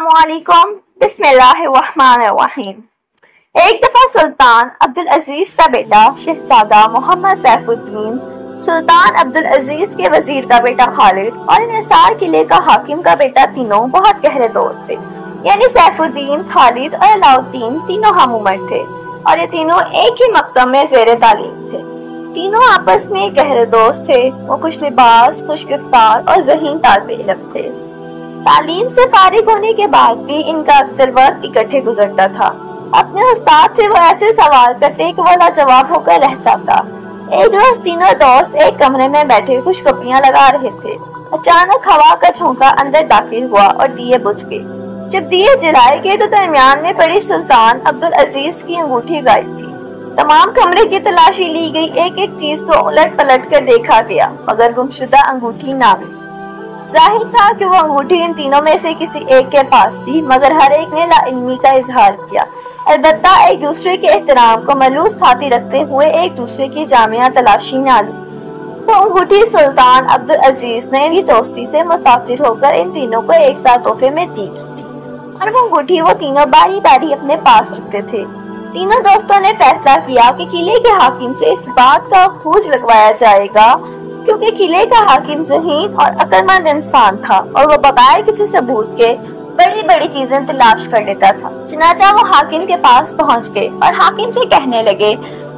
अस्सलामुअलैकुम बिस्मिल्लाहिर्रहमानिर्रहीम। एक दफा सुल्तान अब्दुल अजीज का बेटा शहजादा मोहम्मद सैफुद्दीन, सुल्तान अब्दुल अजीज के वजीर का बेटा खालिद और निसार किले का हाकिम का बेटा तीनों बहुत गहरे दोस्त थे। यानी सैफुद्दीन, खालिद और अलाउद्दीन तीनों हम उम्र थे और ये तीनों एक ही मकतब में ज़ेरे तालीम थे। तीनों आपस में गहरे दोस्त थे। वो खुश लिबास, खुश गिफ्तार और ज़हीन तालिबे इल्म थे। तालीम से फारिग होने के बाद भी इनका अक्सर वक्त इकट्ठे गुजरता था। अपने उस्ताद से वो ऐसे सवाल करते कि वो लाजवाब होकर रह जाता। एक रोज तीनों दोस्त एक कमरे में बैठे कुछ कपियां लगा रहे थे। अचानक हवा का झोंका अंदर दाखिल हुआ और दिए बुझ गए। जब दिए जलाए गए तो दरमियान में पड़ी सुल्तान अब्दुल अजीज की अंगूठी गायब थी। तमाम कमरे की तलाशी ली गई, एक एक चीज को उलट पलट कर देखा गया मगर गुमशुदा अंगूठी ना मिली। जाहिर था कि वो अंगूठी इन तीनों में से किसी एक के पास थी, मगर हर एक ने लाइल्मी का इजहार किया। अलबत्ता एक दूसरे के एहतराम को मलूस खातिर रखते हुए एक दूसरे की जामिया तलाशी ना ली। वो अंगूठी सुल्तान अब्दुल अजीज ने इनकी दोस्ती से मुतासिर होकर इन तीनों को एक साथ तोहफे में दी थी और वो अंगूठी वो तीनों बारी बारी अपने पास रखते थे। तीनों दोस्तों ने फैसला किया कि किले के हाकिम से इस बात का खोज लगवाया जाएगा, क्योंकि किले का हाकिम ज़हीन और अक्लमंद इंसान था और वो बगैर किसी सबूत के बड़ी बड़ी चीजें तलाश कर लेता था। चनाचा वो हाकिम के पास पहुंच गए और हाकिम से कहने लगे,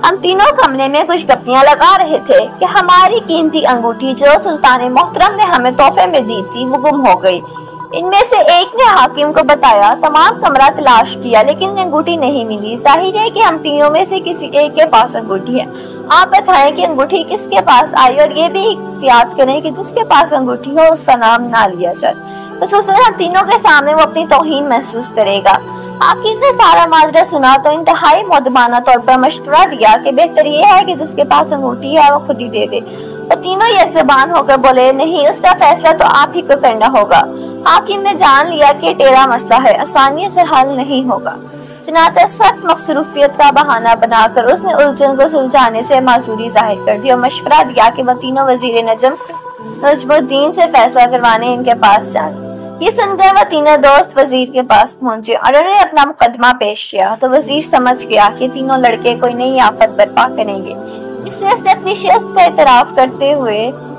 हम तीनों कमरे में कुछ गप्पियां लगा रहे थे कि हमारी कीमती अंगूठी जो सुल्तान मोहतरम ने हमें तोहफे में दी थी वो गुम हो गई। इनमें से एक ने हाकिम को बताया, तमाम कमरा तलाश किया लेकिन अंगूठी नहीं मिली। जाहिर है कि हम तीनों में से किसी एक के पास अंगूठी है। आप बताएं कि अंगूठी किसके पास आई और ये भी एहतियात करें कि जिसके पास अंगूठी हो उसका नाम ना लिया जाए, बस उस हम तीनों के सामने वो अपनी तौहीन महसूस करेगा। हाकिम ने सारा माजरा सुना तो इंतहाई मुअद्दबाना तौर पर मशवरा दिया कि बेहतर ये है कि जिसके पास अंगूठी है वो खुद ही दे दे। तो तीनों एक ज़बान होकर बोले, नहीं, उसका फैसला तो आप ही को करना होगा। हाकिम ने जान लिया कि टेढ़ा मसला है, आसानी से हल नहीं होगा। चनाचा सख्त मसरूफियत का बहाना बनाकर उसने उलझन को सुलझाने से माजूरी जाहिर कर दी और मशवरा दिया कि वह तीनों वजीर नजमुद्दीन से फैसला करवाने इनके पास जाए। ये सुनकर वह तीनों दोस्त वजीर के पास पहुंचे और उन्होंने अपना मुकदमा पेश किया तो वजीर समझ गया कि तीनों लड़के कोई नई आफत बर्पा करेंगे। इसलिए उसने अपनी शिकस्त का इतराफ करते हुए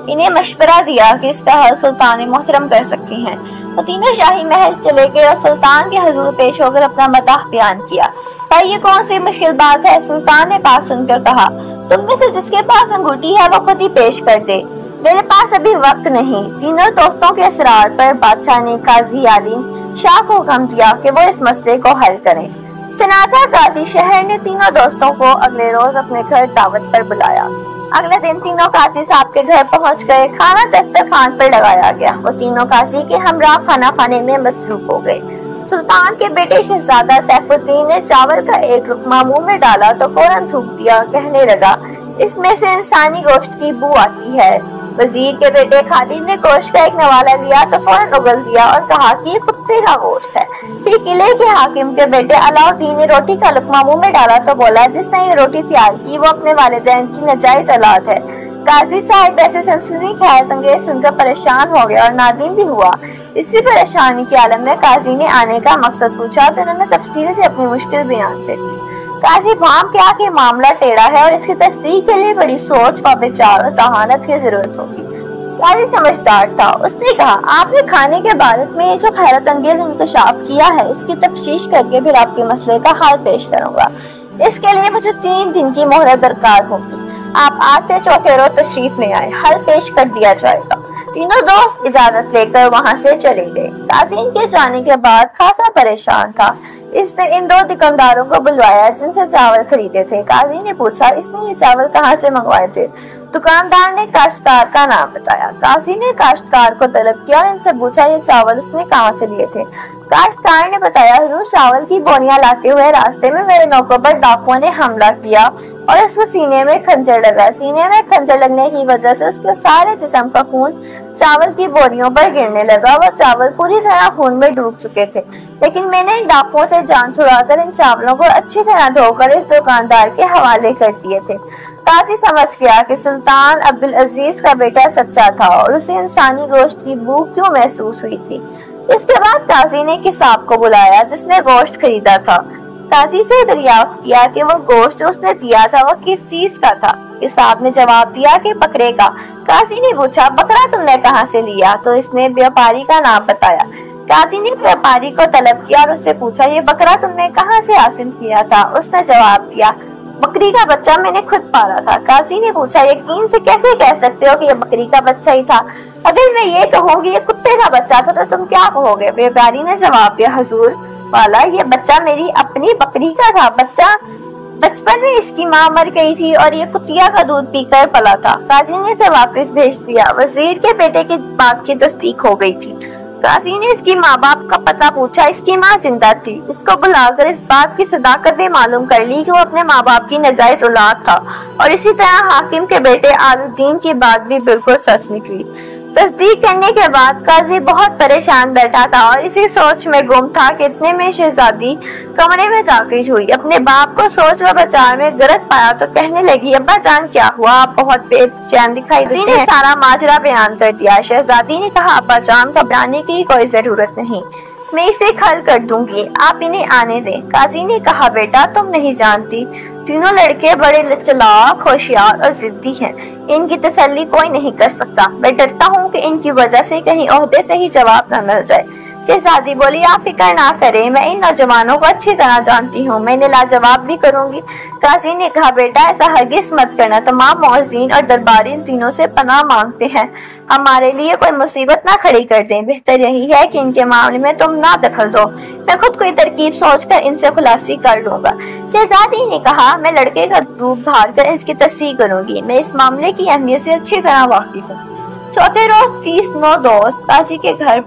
इन्हें मशवरा दिया कि इसका हल सुल्तान मोहतरम कर सकती हैं। तो तीनों शाही महल चले गए और सुल्तान के हुजूर पेश होकर अपना मदाह बयान किया। भाई, ये कौन सी मुश्किल बात है? सुल्तान ने बात सुनकर कहा, तुम में से जिसके पास अंगूठी है वो खुद ही पेश कर दे, मेरे पास अभी वक्त नहीं। तीनों दोस्तों के असरार पर बादशाह ने काजी आलिम शाह को हुक्म दिया कि वो इस मसले को हल करें। चनाचा काजी शहर ने तीनों दोस्तों को अगले रोज अपने घर दावत पर बुलाया। अगले दिन तीनों काजी साहब के घर पहुंच गए। खाना दस्तरखान पर लगाया गया। वो तीनों काजी के हमरा खाना खाने में मसरूफ हो गए। सुल्तान के बेटे शहजादा सैफुद्दीन ने चावल का एक लुकमा मुंह में डाला तो फौरन थूक दिया। कहने लगा, इसमें से इंसानी गोश्त की बू आती है। वजीर के बेटे खालिद ने गोश्त का एक नवाला लिया तो फौरन उगल दिया और कहा कि ये कुत्ते का गोश्त है। फिर किले के हाकिम के बेटे अलाउद्दीन ने रोटी का लुकमा मुंह में डाला तो बोला, जिसने ये रोटी तैयार की वो अपने वालिदैन की नाजायज औलाद है। काजी साहब ऐसे सनसनीखेज अंगेज सुनकर परेशान हो गया और नादिम भी हुआ। इसी परेशानी के आलम में काजी ने आने का मकसद पूछा तो उन्होंने तफसील से अपनी मुश्किल बयान कर दी। काजी भाम क्या कि मामला टेढ़ा है और इसकी तस्दीक के लिए बड़ी सोच और विचार और जहानत की जरूरत होगी। काजी समझदार था। उसने कहा, आपने खाने के बारे में जो खैरत अंगेज इंकशाफ किया है इसकी तफ्तीश करके फिर आपके मसले का हल पेश करूंगा। इसके लिए मुझे 3 दिन की मोहलत दरकार होगी। आप आज से चौथे रोज तशरीफ ले आए, हल पेश कर दिया जाएगा। तीनों दोस्त इजाजत लेकर वहां से चले गए। काजी के जाने के बाद खासा परेशान था। इसने इन 2 दुकानदारों को बुलवाया जिनसे चावल खरीदे थे। काजी ने पूछा, इसने ये चावल कहाँ से मंगवाए थे? दुकानदार ने काश्तकार का नाम बताया। काजी ने काश्तकार को तलब किया और इनसे पूछा, ये चावल उसने कहाँ से लिए थे? काश्तकार ने बताया, हुजूर, चावल की बोनियां लाते हुए रास्ते में मेरे नौकर पर डाकुओं ने हमला किया और इसको सीने में खंजर लगा। सीने में खंजर लगने की वजह से उसके सारे जिस्म का खून चावल की बोरियों पर गिरने लगा। वो चावल पूरी तरह खून में डूब चुके थे, लेकिन मैंने इन डाकुओं से जान छुड़ाकर इन चावलों को अच्छी तरह धोकर इस दुकानदार के हवाले कर दिए थे। काजी समझ गया कि सुल्तान अब्दुल अजीज का बेटा सच्चा था और उसे इंसानी गोश्त की भूख क्यों महसूस हुई थी। اس کے بعد قاضی نے کساب کو بلایا جس نے گوشت خریدا تھا۔ قاضی سے دریافت کیا کہ وہ گوشت جو اس نے دیا تھا وہ کس چیز کا تھا۔ کساب نے جواب دیا کہ بکرے کا۔ قاضی نے پوچھا بکرا تم نے کہاں سے لیا؟ تو اس نے بیوپاری کا نام بتایا۔ قاضی نے بیوپاری کو طلب کیا اور اس سے پوچھا یہ بکرا تم نے کہاں سے حاصل کیا تھا؟ اس نے جواب دیا بکری کا بچہ میں نے خود پالا تھا۔ قاضی نے پوچھا یقین سے کیسے کہہ سکتے ہو کہ یہ بکری کا بچہ ہی تھا؟ اگر میں یہ کہوں گی یہ کتے کا بچہ تھا تو تم کیا کہو گے؟ بیوپاری نے جواب دیا حضور والا یہ بچہ میری اپنی بکری کا تھا۔ بچپن میں اس کی ماں مر گئی تھی اور یہ کتیا کا دودھ پی کر پلا تھا۔ قاضی نے اسے واپس بھیج دیا۔ وزیر کے بیٹے کی بات کی تصدیق ہو گئی تھی۔ قاضی نے اس کی ماں باپ کا پتہ پوچھا۔ اس کی ماں زندہ تھی۔ اس کو بلا کر اس بات کی صداقت بھی معلوم کر لی کہ وہ اپنے ماں باپ کی ناجائز اولاد تھا، اور اسی طرح حاکم کے بیٹے عادلالدین کی بات بھی بالکل سچ نکلی۔ تصدیق کرنے کے بعد قاضی بہت پریشان بیٹھا تھا اور اسی سوچ میں گم تھا کہ اتنے میں شہزادی کمرے میں داخل ہوئی۔ اپنے باپ کو سوچ و بچار میں گرت پایا تو کہنے لگی ابا جان کیا ہوا؟ آپ بہت بے چین دکھائی دیتے ہیں۔ قاضی نے سارا ماجرا بیان کر دیا۔ شہزادی نے کہا ابا جان گھبرانے کی کوئی ضرورت نہیں، میں اسے کھل کر دوں گی، آپ انہیں آنے دیں۔ قاضی نے کہا بیٹا تم نہیں جانتی تینوں لڑکے بڑے چلاک، ہوشیار اور ضدی ہیں، ان کی تسلی کوئی نہیں کر سکتا۔ میں ڈرتا ہوں کہ ان کی وجہ سے کہیں عہدے سے ہی جواب نہ مل جائے۔ شہزادی بولی آپ فکر نہ کریں، میں ان نوجوانوں کو اچھی طرح جانتی ہوں، میں انہیں لاجواب بھی کروں گی۔ قاضی نے کہا بیٹا ایسا ہرگز مت کرنا، تمام معززین اور درباری ان تینوں سے پناہ مانگتے ہیں، ہمارے لیے کوئی مصیبت نہ کھڑی کر دیں، بہتر یہی ہے کہ ان کے معاملے میں تم نہ دخل دو، میں خود کوئی ترکیب سوچ کر ان سے خلاصی کر لوں گا۔ شہزادی نے کہا میں لڑکے کا روپ دھار کر اس کی تصحیح کروں گی، میں اس معاملے کی اہمیت سے اچھی طرح واقف ہوں۔ چوتھے روز تینوں دوست قاضی کے گھر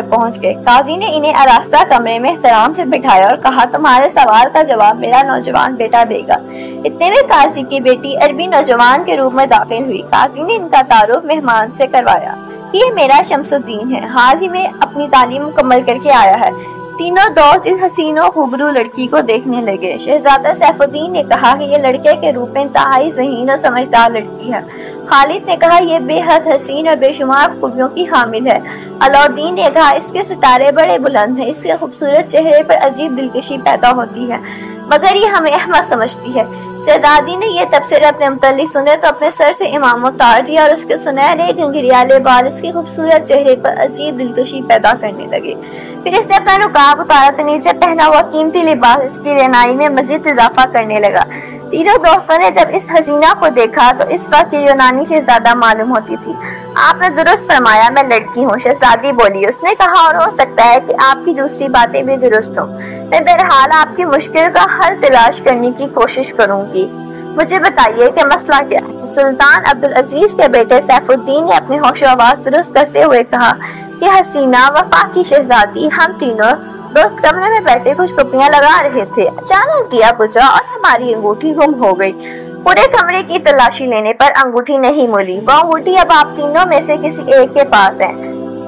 پہنچ گئے۔ قاضی نے انہیں آراستہ کمرے میں احترام سے بٹھایا اور کہا تمہارے سوال کا جواب میرا نوجوان بیٹا دے گا۔ اتنے میں قاضی کی بیٹی عربی نوجوان کے روپ میں داخل ہوئی۔ قاضی نے ان کا تعارف مہمان سے کروایا۔ یہ میرا شمس الدین ہے، حال ہی میں اپنی تعلیم مکمل کر کے آیا ہے۔ تینوں دوست اس حسین و خوبرو لڑکی کو دیکھنے لگے۔ شہزادہ سیف الدین نے کہا کہ یہ لڑکے کے روپ میں انتہائی ذہین اور سمجھدار لڑکی ہے۔ خالد نے کہا یہ بے حد حسین اور بے شمار خوبیوں کی حامل ہے۔ علاؤالدین نے کہا اس کے ستارے بڑے بلند ہیں، اس کے خوبصورت چہرے پر عجیب دلکشی پیدا ہوتی ہے، مگر یہ ہمیں احمق سمجھتی ہے۔ شہزادی نے یہ تبصرے اپنے متعلق سنے تو اپنے سر سے امام اتار دیا اور اس کے سنہرے گھنگریالے بال اس کے خوبصورت چہرے پر عجیب دلکشی پیدا کرنے لگے۔ پھر اس نے اپنا نقاب اتارا تو نیچے پہنا ہوا قیمتی لباس اس کی رعنائی میں مزید اضافہ کرنے لگا۔ تینوں دوستوں نے جب اس حسینہ کو دیکھا تو اس وقت یہ یونانی سے زیادہ معلوم ہوتی تھی۔ آپ نے درست فرمایا میں لڑکی ہوں، شہزادی بولی۔ اس نے کہا اور ہو سکتا ہے کہ آپ کی دوسری باتیں بھی درست ہوں، میں بہرحال آپ کی مشکل کا حل تلاش کرنے کی کوشش کروں گی۔ مجھے بتائیے کہ مسئلہ کیا ہے؟ سلطان عبدالعزیز کے بیٹے سیف الدین نے اپنے ہوش و آواز درست کرتے ہوئے کہا کہ حسینہ وفا کی شہزادی ہم تینوں دوست کمرے میں بیٹھے کچھ گپیاں لگا رہے تھے، اچانک دیا بجھا اور ہماری انگوٹھی گم ہو گئی۔ پورے کمرے کی تلاشی لینے پر انگوٹھی نہیں ملی۔ وہ انگوٹھی اب آپ تینوں میں سے کسی ایک کے پاس ہے،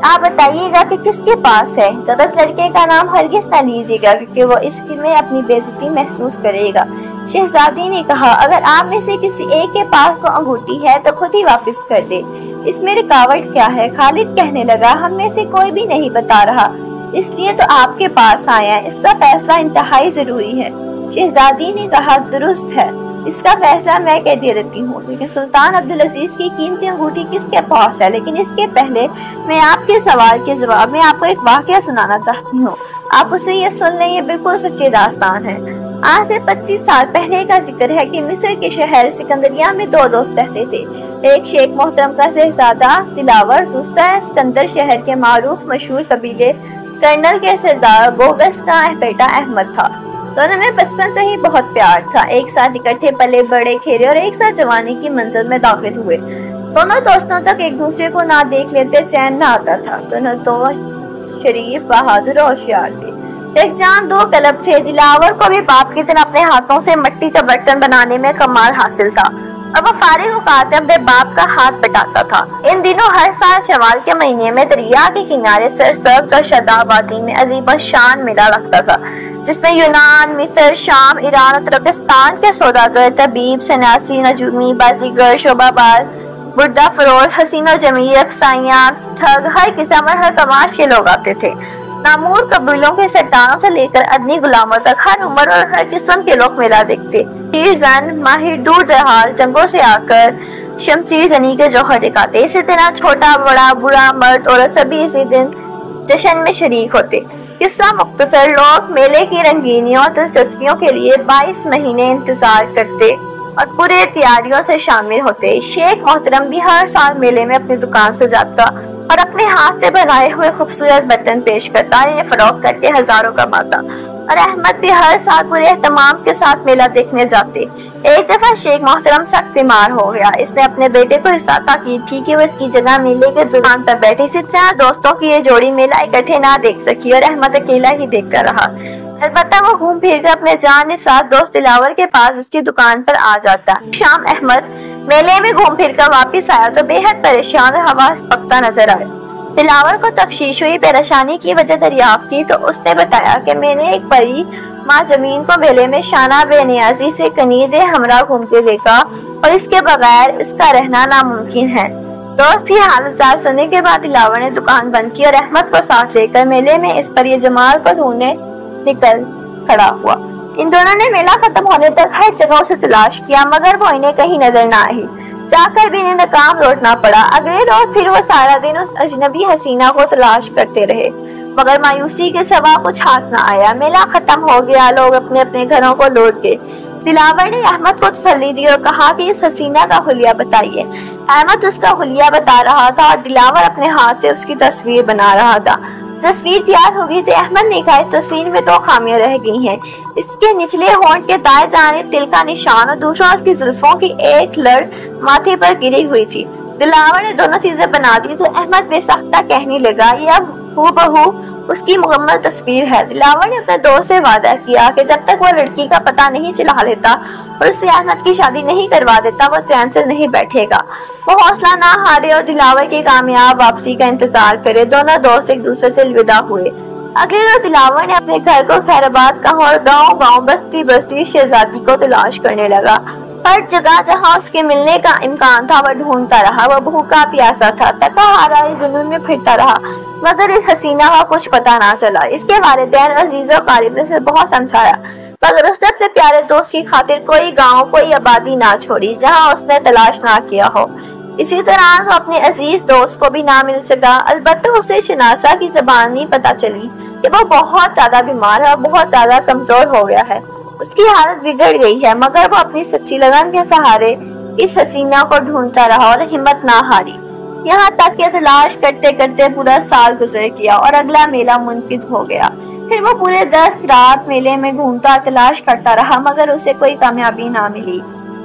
آپ بتائیے گا کہ کس کے پاس ہے؟ غلط لڑکے کا نام ہرگز نہ لیجیے گا کیونکہ وہ اس میں اپنی بے عزتی محسوس کرے گا۔ شہزادی نے کہا اگر آپ میں سے کسی ایک کے پاس تو انگوٹھی ہے تو خود ہی واپس کر دے، اس میں رکاوٹ کیا ہے؟ خالد کہنے لگا ہم میں سے کوئی بھی نہیں بتا رہا، اس لیے تو آپ کے پاس آیا ہے، اس کا فیصلہ انتہائی ضروری ہے۔ شہزادی نے کہا درست ہے، اس کا فیصلہ میں کہہ دے دیتی ہوں، لیکن سلطان عبدالعزیز کی قیمتی انگوٹھی کس کے پاس ہے؟ لیکن اس کے پہلے میں آپ کے سوال کے جواب میں آپ کو ایک واقعہ سنانا چاہتی ہوں، آپ اسے یہ سن لیں، یہ بالکل سچی داستان ہے۔ آج سے 25 سال پہلے کا ذکر ہے کہ مصر کے شہر سکندریہ میں دو دوست رہتے تھے، ایک شیخ محترم کا شہزادہ دلاور، دوسرا اسکندر شہر کے معروف مشہور قبیلے کرنل کے سردار بوگس کا بیٹا احمد تھا۔ دونوں میں بچپن سے ہی بہت پیار تھا، ایک ساتھ اکٹھے پلے بڑے کھیلے اور ایک ساتھ جوانی کی منزل میں داخل ہوئے۔ دونوں دوستوں تک ایک دوسرے کو نہ دیکھ لیتے چین نہ آتا تھا۔ دونوں دوست شریف، بہادر اور ہوشیار تھے، ایک جان دو قلب تھے۔ دلاور کو بھی باپ کی طرح اپنے ہاتھوں سے مٹی کا برتن بنانے میں کمال حاصل تھا اور وہ فارغ اوقات میں اپنے باپ کا ہاتھ بٹاتا تھا۔ ان دنوں ہر سال شوال کے مہینے میں دریا کے کنارے سرسبز اور شاداب وادی میں عظیم الشان میلہ لگتا تھا، جس میں یونان، مصر، شام، ایران اور ترکستان کے سوداگر، طبیب، سناسی، نجومی، بازیگر، شعبہ باز، बुड्ढा फरोज, हसीन और जमील, अक्साइयाँ, ठग, हर किस्म और हर तमाश के लोग आते थे। नामूर कबीलों के सरदारों से लेकर अदनी गुलामों तक हर उम्र और हर किस्म के लोग मेला देखते। जन माहिर दूर दराज जंगों से आकर शमशीर जनी के जौहर दिखाते। इसी तरह छोटा बड़ा बुरा मर्द औरत सभी इसी दिन जश्न में शरीक होते। किस्सा मुख्तसर, लोग मेले की रंगीनियों और दिलचस्पियों के लिए 22 महीने इंतजार करते और पूरे तैयारियों से शामिल होते। शेख मोहतरम भी हर साल मेले में अपनी दुकान सजाता और अपने हाथ से बनाए हुए खूबसूरत बर्तन पेश करता, इन्हें फरोख्त करके हजारों कमाता। और अहमद भी हर साल पूरे एहतमाम के साथ मेला देखने जाते। एक दफा शेख मोहतरम सख्त बीमार हो गया। इसने अपने बेटे को इशारा की थी कि वो इसकी जगह मेले के दुकान पर बैठे। इसी तरह दोस्तों की ये जोड़ी मेला इकट्ठे ना देख सकी और अहमद अकेला ही देखता रहा। अलबत्ता वो घूम फिर कर अपने जान साथ दोस्त दिलावर के पास उसकी दुकान पर आ जाता। शाम अहमद मेले में घूम फिर कर वापिस आया तो बेहद परेशान और हवास पकता नजर आया। दिलावर को तफ्शीश हुई, परेशानी की वजह दरियाफ्त की तो उसने बताया कि मैंने एक परी माँ जमीन को मेले में शाना बेनियाजी से कनीज़े हमरा घूमते देखा और इसके बगैर इसका रहना नामुमकिन है। दोस्त की हालत सुनने के बाद दिलावर ने दुकान बंद की और अहमद को साथ लेकर मेले में इस परी जमाल को ढूंढने निकल खड़ा हुआ। इन दोनों ने मेला खत्म होने तक हर जगह से तलाश किया मगर वो इन्हें कहीं नजर न आई। जाकर भी इन्हें नाकाम लौटना पड़ा। अगले रोज फिर वो सारा दिन उस अजनबी हसीना को तलाश करते रहे मगर मायूसी के सिवा कुछ हाथ न आया। मेला खत्म हो गया, लोग अपने अपने घरों को लौट गए। दिलावर ने अहमद को तसल्ली दी और कहा कि इस हसीना का हुलिया बताइए। अहमद उसका हुलिया बता रहा था और दिलावर अपने हाथ से उसकी तस्वीर बना रहा था। तस्वीर तैयार हो गई थी। अहमद ने कहा इस तस्वीर में 2 खामियां रह गई हैं। इसके निचले होंठ के दाएं जानिब तिल का निशान और दूसरा उसकी जुल्फों की एक लड़ माथे पर गिरी हुई थी। दिलावर ने दोनों चीजें बना दी तो अहमद बेसख्ता कहने लगा ये अब हूबहू उसकी मुकम्मल तस्वीर है। दिलावर ने अपने दोस्त से वादा किया कि जब तक वो लड़की का पता नहीं चला लेता और उससे अहमद की शादी नहीं करवा देता वो चैन से नहीं बैठेगा। वो हौसला ना हारे और दिलावर की कामयाब वापसी का इंतजार करे। दोनों दोस्त एक दूसरे से अलविदा हुए। अगले रोज दिलावर ने अपने घर को खैराबाद कहा और गाँव गाँव बस्ती बस्ती शहजादी को तलाश करने लगा। हर जगह जहाँ उसके मिलने का इम्कान था वह ढूंढता रहा। वह भूखा प्यासा था, थका हारा इस जुनून में फिरता रहा मगर इस हसीना का कुछ पता ना चला। इसके वालिदैन अजीजों कारिब ने उसे बहुत समझाया मगर उसने अपने प्यारे दोस्त की खातिर कोई गांव कोई आबादी ना छोड़ी जहां उसने तलाश ना किया हो। इसी तरह वो अपने अजीज दोस्त को भी ना मिल सका। अलबत्ता उसे शनासा की ज़बानी पता चली कि वो बहुत ज्यादा बीमार है, बहुत ज्यादा कमजोर हो गया है, उसकी हालत बिगड़ गई है। मगर वो अपनी सच्ची लगन के सहारे इस हसीना को ढूंढता रहा और हिम्मत ना हारी। यहाँ तक कि तलाश करते करते पूरा साल गुजर गया और अगला मेला मुनकिद हो गया। फिर वो पूरे 10 रात मेले में घूमता तलाश करता रहा मगर उसे कोई कामयाबी ना मिली।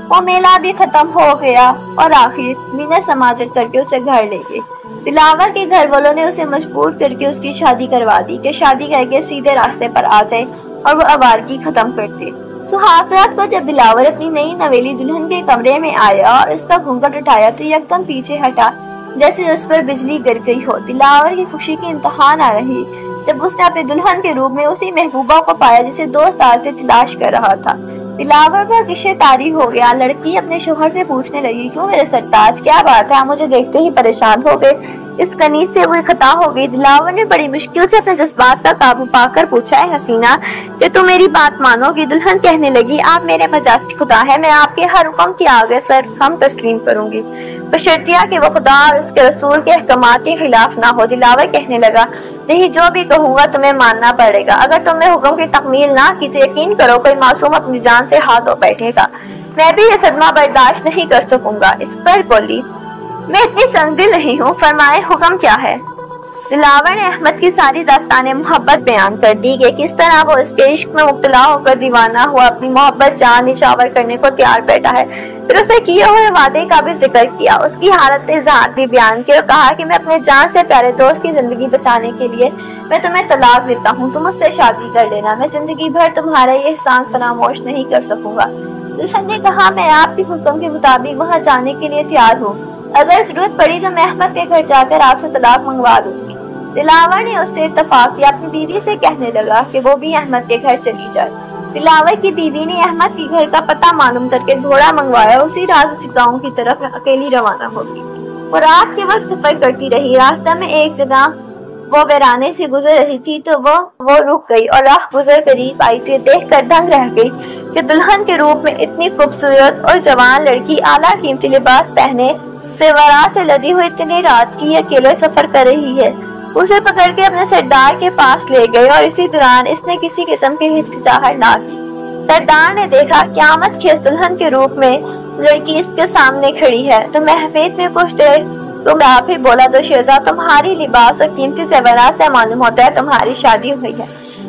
वो मेला भी खत्म हो गया और आखिर बिना समाजत करके उसे घर ले गए। दिलावर के घर वालों ने उसे मजबूर करके उसकी शादी करवा दी कि शादी करके सीधे रास्ते पर आ जाए और वो आवारगी खत्म करते। सुहाग रात को जब दिलावर अपनी नई नवेली दुल्हन के कमरे में आया और उसका घूंघट उठाया तो यकदम पीछे हटा जैसे उस पर बिजली गिर गई हो। दिलावर की खुशी की इंतहा न रही जब उसने अपने दुल्हन के रूप में उसी महबूबा को पाया जिसे 2 साल से तलाश कर रहा था। दिलावर पर किशे तारी हो गया। लड़की अपने शोहर से पूछने लगी क्यों मेरे सरताज क्या बात है, आप मुझे देखते ही परेशान हो गए, इस कनीज से कोई खता हो गई। दिलावर ने बड़ी मुश्किल से अपने जज्बात पर काबू पाकर पूछा है हसीना कि तुम मेरी बात मानोगी। दुल्हन कहने लगी आप मेरे मजाज की खुदा है, मैं आपके हर हुक्म की आगे सर हम तस्लीम करूंगी बशर्तिया कि वो खुदा और उसके रसूल के अहकामात के खिलाफ ना हो। दिलावर कहने लगा नहीं, जो भी कहूँगा तुम्हें मानना पड़ेगा। अगर तुमने हुक्म की तकमील ना की तो यकीन करो कोई मासूम अपनी जान से हाथ धो बैठेगा। मैं भी ये सदमा बर्दाश्त नहीं कर सकूंगा। इस पर बोली मैं इतनी संगदिल नहीं हूँ, फरमाए हुक्म क्या है। दिलावर ने अहमद की सारी दास्तान मोहब्बत बयान कर दी कि किस तरह वो इसके इश्क में मुब्तला होकर दीवाना हुआ अपनी मोहब्बत जान निछावर करने को तैयार बैठा है। फिर उसे किए हुए वादे का भी जिक्र किया, उसकी हालत इज़हार भी बयान की और कहा कि मैं अपने जान से प्यारे दोस्त की जिंदगी बचाने के लिए मैं तुम्हें तलाक देता हूँ, तुम उससे शादी कर लेना, मैं जिंदगी भर तुम्हारा ये एहसान फरामोश नहीं कर सकूंगा। दुल्हन ने कहा मैं आपके हुक्म के मुताबिक वहाँ जाने के लिए तैयार हूँ, अगर जरूरत पड़ी तो मैं अहमद के घर जाकर आपसे तलाक मंगवा दूंगी। दिलावर ने उससे इत्तफाक किया, अपनी बीवी से कहने लगा कि वो भी अहमद के घर चली जाए। दिलावर की बीवी ने अहमद के घर का पता मालूम करके घोड़ा मंगवाया। उसी रात उसी गाँव की तरफ अकेली रवाना होगी। वो रात के वक्त सफर करती रही। रास्ते में एक जगह वो वीराने से गुजर रही थी तो वो रुक गई और राह गुजर करीब आई तो देख कर दंग रह गई कि दुल्हन के रूप में इतनी खूबसूरत और जवान लड़की आला कीमती लिबास पहने जेवरात से लदी हुई इतनी रात की अकेले सफर कर रही है। उसे पकड़ के अपने सरदार के पास ले गए और इसी दौरान इसने किसी किस्म की हिचकिचाहट ना की। सरदार ने देखा क़यामत खेज दुल्हन के रूप में लड़की इसके सामने खड़ी है तो महफिल में कुछ देर तुम फिर बोला तो शहजाद तुम्हारी लिबास और कीमती जेवरात से मालूम होता है तुम्हारी शादी हुई है,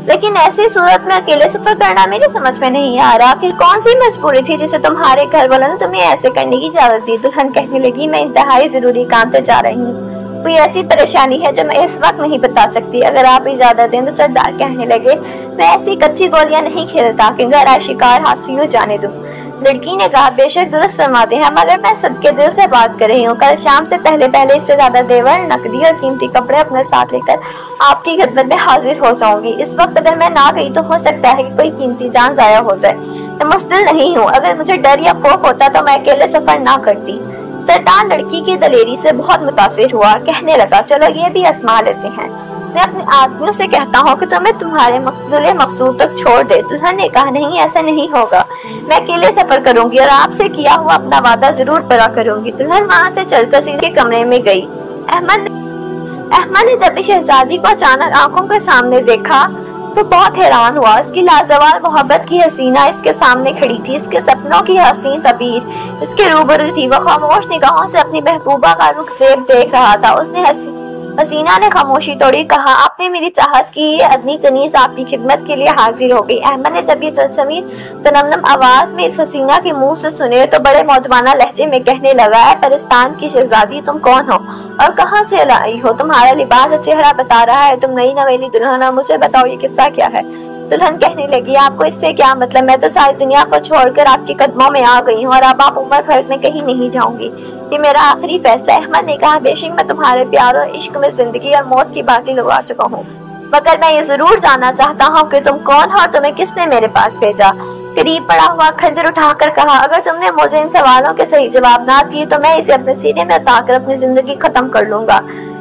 लेकिन ऐसी सूरत में अकेले सफर करना मेरी समझ में नहीं आ रहा। फिर कौन सी मजबूरी थी जिसे तुम्हारे घर वालों ने तुम्हें ऐसे करने की इजाजत दी? दुल्हन कहने लगी मैं इंतहाई जरूरी काम से जा रही हूँ, कोई ऐसी परेशानी है जो मैं इस वक्त नहीं बता सकती, अगर आप इजाजत दें। तो सरदार कहने लगे मैं ऐसी कच्ची गोलियां नहीं खेलता कि गहरा शिकार हासिल हो जाने दूं। लड़की ने कहा बेशक दुरुस्त फरमाते हैं, मगर मैं सदके दिल से बात कर रही हूँ। कल शाम से पहले इससे ज्यादा देवर नकदी और कीमती कपड़े अपने साथ लेकर आपकी खिदमत में हाजिर हो जाऊंगी। इस वक्त अगर मैं ना गई तो हो सकता है कि कोई कीमती जान जाया हो जाए। मैं मुस्तिल नहीं हूँ, अगर मुझे डर या खौफ होता तो मैं अकेले सफर ना करती। सरदार लड़की की दलेरी से बहुत मुतासिर हुआ। कहने लगा चलो ये भी आजमा लेते हैं, मैं अपने आदमियों से कहता हूँ कि तुम्हें तुम्हारे मकसूद तक छोड़ दे। दुल्हन ने कहा नहीं ऐसा नहीं होगा, मैं अकेले सफर करूंगी और आपसे किया हुआ अपना वादा जरूर पूरा करूंगी। दुल्हन वहाँ से चलकर सीधे कमरे में गई। अहमद ने जब शहजादी को अचानक आंखों के सामने देखा तो बहुत हैरान हुआ। इसकी लाजवाब मोहब्बत की हसीना इसके सामने खड़ी थी, इसके सपनों की हसीन तबीर इसके रूबरू थी। वो खामोश निगाहों से अपनी महबूबा का रुख ज़ेब देख रहा था। हसीना ने खामोशी तोड़ी, कहा आपने मेरी चाहत की ये अदनी कनीज आपकी खिदमत के लिए हाजिर हो गई। अहमद ने जब ये तलसमी तनमनम आवाज में इस हसीना के मुंह से सुने तो बड़े मौतमाना लहजे में कहने लगा है परिस्तान की शहजादी तुम कौन हो और कहाँ से आई हो? तुम्हारा लिबास और चेहरा बता रहा है तुम नई नवेली दुल्हन हो। मुझे बताओ ये किस्सा क्या है? दुल्हन कहने लगी आपको इससे क्या मतलब, मैं तो सारी दुनिया को छोड़कर आपके कदमों में आ गई हूँ और अब आप उम्र भर में कहीं नहीं जाऊंगी, ये मेरा आखिरी फैसला। अहमद ने कहा बेशक मैं तुम्हारे प्यार और इश्क में जिंदगी और मौत की बाजी लगा चुका हूँ, मगर मैं ये जरूर जानना चाहता हूँ कि तुम कौन हो और तुम्हें किसने मेरे पास भेजा? करीब पड़ा हुआ खंजर उठाकर कहा अगर तुमने मुझे इन सवालों के सही जवाब ना दिए तो मैं इसे अपने सीने में उतारकर अपनी जिंदगी खत्म कर लूंगा।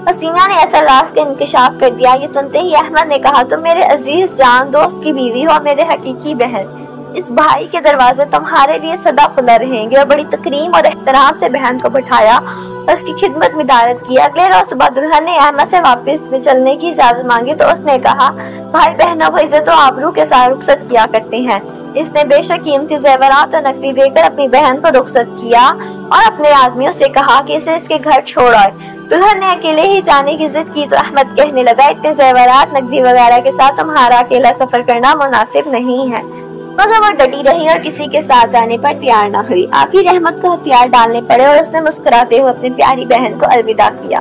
हसीना ने ऐसा राज का इंकशाफ कर दिया। ये सुनते ही अहमद ने कहा तुम मेरे अजीज जान दोस्त की बीवी हो, मेरे हकीकी बहन। इस भाई के दरवाजे तुम्हारे लिए सदा खुला रहेंगे। और बड़ी तकरीम और एहतराम से बहन को बैठाया और उसकी खिदमत में दारत की। अगले रोज सुबह दुल्हन ने अहमद से वापस में चलने की इजाजत मांगी तो उसने कहा भाई बहनों को इज्जत और आबरू के साथ रुखसत किया करते हैं। इसने बेशक कीमती जेवरात और नकदी देकर अपनी बहन को रुखसत किया और अपने आदमियों से कहा कि इसे इसके घर छोड़ आए। दुल्हन ने अकेले ही जाने की जिद की तो अहमद कहने लगा इतने जेवरात नकदी वगैरह के साथ तुम्हारा अकेला सफर करना मुनासिब नहीं है। मगर वो डटी रही और किसी के साथ जाने पर तैयार न हुई। आखिर अहमद को हथियार डालने पड़े और उसने मुस्कुराते हुए अपनी प्यारी बहन को अलविदा किया।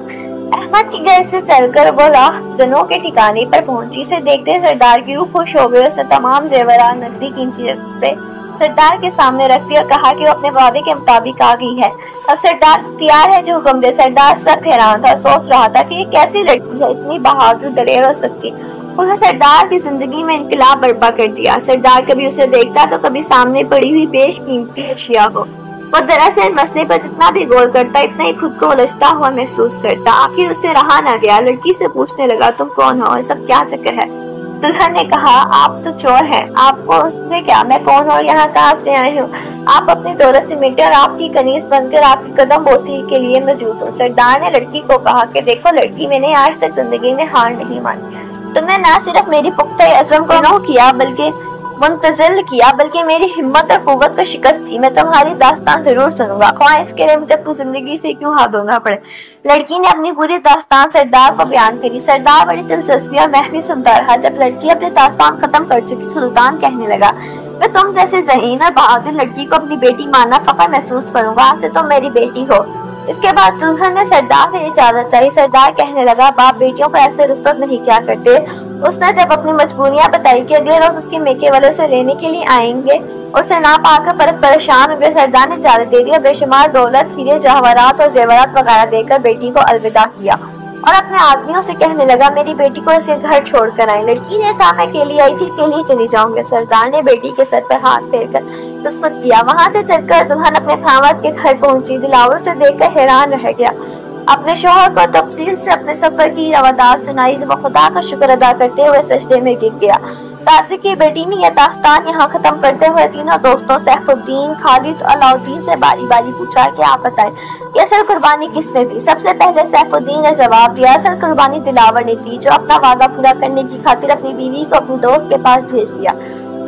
अहमद के घर से चलकर वो राह जनों के ठिकाने पर पहुंची। से देखते सरदार की रूह खुश हो गई। उसने तमाम जेवरात नकदी कीमती सरदार के सामने रख दिया और कहा कि वो अपने वादे के मुताबिक आ गई है। अब सरदार तैयार है जो हुक्म दे। सरदार सख्त हैरान था, सोच रहा था कि ये कैसी लड़की है इतनी बहादुर दलेर और सच्ची। उसने सरदार की जिंदगी में इनकलाब बर्पा कर दिया। सरदार कभी उसे देखता तो कभी सामने पड़ी हुई बेश कीमती अशिया को। वो दरअसल मसले पर जितना भी गौर करता इतना ही खुद को उलझता हुआ महसूस करता। आखिर उसे रहा न गया, लड़की से पूछने लगा तुम कौन हो और सब क्या चक्कर है? दुल्हन ने कहा आप तो चोर हैं, आपको उससे क्या, मैं कौन हूँ, यहाँ कहाँ से आई हूँ? आप अपनी दौलत से मिटे और आपकी कनीज बनकर आपकी कदम बोसी के लिए मौजूद हूँ। सरदार ने लड़की को कहा कि देखो लड़की, मैंने आज तक जिंदगी में हार नहीं मानी। तुमने न सिर्फ मेरी पुख्ता अज़म को न किया बल्कि मुंतजिल किया, बल्कि मेरी हिम्मत और कुव्वत को शिकस्त दी। मैं तुम्हारी दास्तान जरूर सुनूंगा, ख्वाह इसके लिए मुझे अपनी जिंदगी से क्यों हाथ धोना पड़े। लड़की ने अपनी पूरी दास्तान सरदार को बयान करी। सरदार बड़ी दिलचस्पी और महफी सुनता रहा। जब लड़की अपनी दास्तान खत्म कर चुकी, सुल्तान कहने लगा मैं तुम जैसे ज़हीन और बहादुर लड़की को अपनी बेटी मानना फख्र महसूस करूंगा। आज से तुम मेरी बेटी हो। इसके बाद दुल्हन ने सरदार से इजाजत चाही। सरदार कहने लगा बाप बेटियों को ऐसे रुस्वत नहीं किया करते। उसने जब अपनी मजबूरियां बताई कि अगले रोज उसके मेके वाले उसे लेने के लिए आएंगे, उसे ना पाकर परेशान हो गए। सरदार ने इजाजत दे दी और बेशुमार दौलत, हीरे जवाहरात और जेवरात वगैरह देकर बेटी को अलविदा किया। اور اپنے آدمیوں سے کہنے لگا میری بیٹی کو اسے گھر چھوڑ کر آئیں۔ لڑکی نے کہا میں اکیلی آئی تھی، اکیلی چلی جاؤں گی۔ سردار نے بیٹی کے سر پر ہاتھ پھیر کر رخصت کیا۔ وہاں سے چل کر دلہن اپنے خاوند کے گھر پہنچی۔ دلاور اسے دیکھ کر حیران رہ گیا۔ اپنے شوہر کو تفصیل سے اپنے سفر کی روادات سنائی تو وہ خدا کا شکر ادا کرتے ہوئے سجدے میں گر گیا۔ قاضی کی بیٹی نے یہ داستان یہاں ختم کرتے ہوئے تینوں دوستوں سیف الدین، خالد اور علاؤالدین سے باری باری پوچھا کہ آپ بتائیں کہ اصل قربانی کس نے دی؟ سب سے پہلے سیف الدین نے جواب دیا اصل قربانی دلاور نے دی، جو اپنا وعدہ پورا کرنے کی خاطر اپنی بیوی کو اپنے دوست کے پاس بھیج دیا۔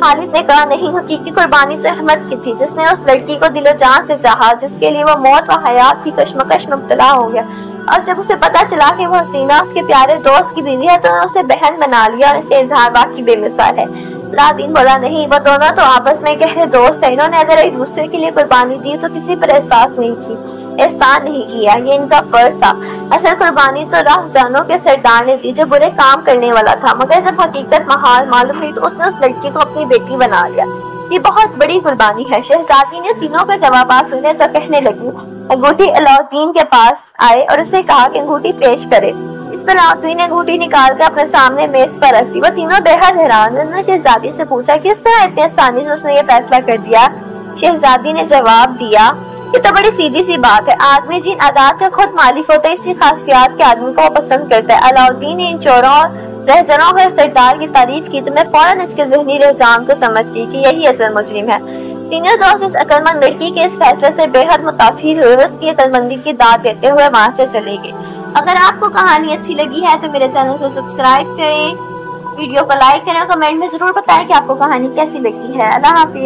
خالد نے کہا نہیں، حقیقی قربانی تو احمد کی تھی، جس نے اس لڑکی کو دل و جان سے چاہا، جس کے لیے وہ موت و حیات کی کشمکش میں مبتلا ہو گیا، اور جب اسے پتا چلا کہ وہ حسینہ اس کے پیارے دوست کی بیوی ہے تو نے اسے بہن بنا لیا، اور اس کے اظہار واقعی بے مثال ہے۔ علاؤالدین بولا نہیں، وہ دونوں تو آپس میں گہرے دوست ہیں، انہوں نے اگر ایک دوسرے کے لیے قربانی دی تو کسی پر احسان نہیں کیا، یہ ان کا فرض تھا۔ اصل قربانی تو راہزنوں کے سردار نے دی جو برے کام کرنے والا تھا، مگر جب حقیقت محال معلوم ہوئی تو اس نے اس لڑکی کو اپنی بیٹی بنا لیا۔ یہ بہت بڑی قربانی ہے۔ شہزادی نے تینوں کے جوابات سنے تو کہنے لگی۔ انگوٹھی علاؤالدین کے پاس آئے اور اسے کہا کہ انگوٹھی پیش کرے۔ اس پر علاؤالدین نے انگوٹھی نکال کر اپنے سامنے میز پر رکھ دی۔ وہ تینوں بے حد حیران۔ انہوں نے شہزادی سے پوچھا کس طرح اتنے آسانی سے اس نے یہ فیصلہ کر دیا؟ شہزادی نے جواب دیا یہ تو بڑی سیدھی سی بات ہے، آدمی جن عادات کا خود مالک ہوتا ہے اسی خاصیات کے آدمی کو پسند کرتا ہے۔ علاؤالدین نے ان چوروں اور رہزنوں کے سردار کی تعریف کی تو میں فوراً اس کے ذہنی رجحان کو سمجھ گئی کہ یہی اصل مجرم ہے۔ تینوں دوست اس عقلمند لڑکی کے اس فیصلے سے بے حد متاثر ہوئے، اس کی عقلمندی کی داد دیتے ہوئے وہاں سے چلے گئے۔ اگر آپ کو کہانی اچھی لگی ہے تو میرے چینل کو سبسکرائب کریں، ویڈیو کو لائک کریں اور کمنٹ میں ضرور بتائیں کہ آپ کو کہانی کیسی لگی ہے۔ اللہ حافظ۔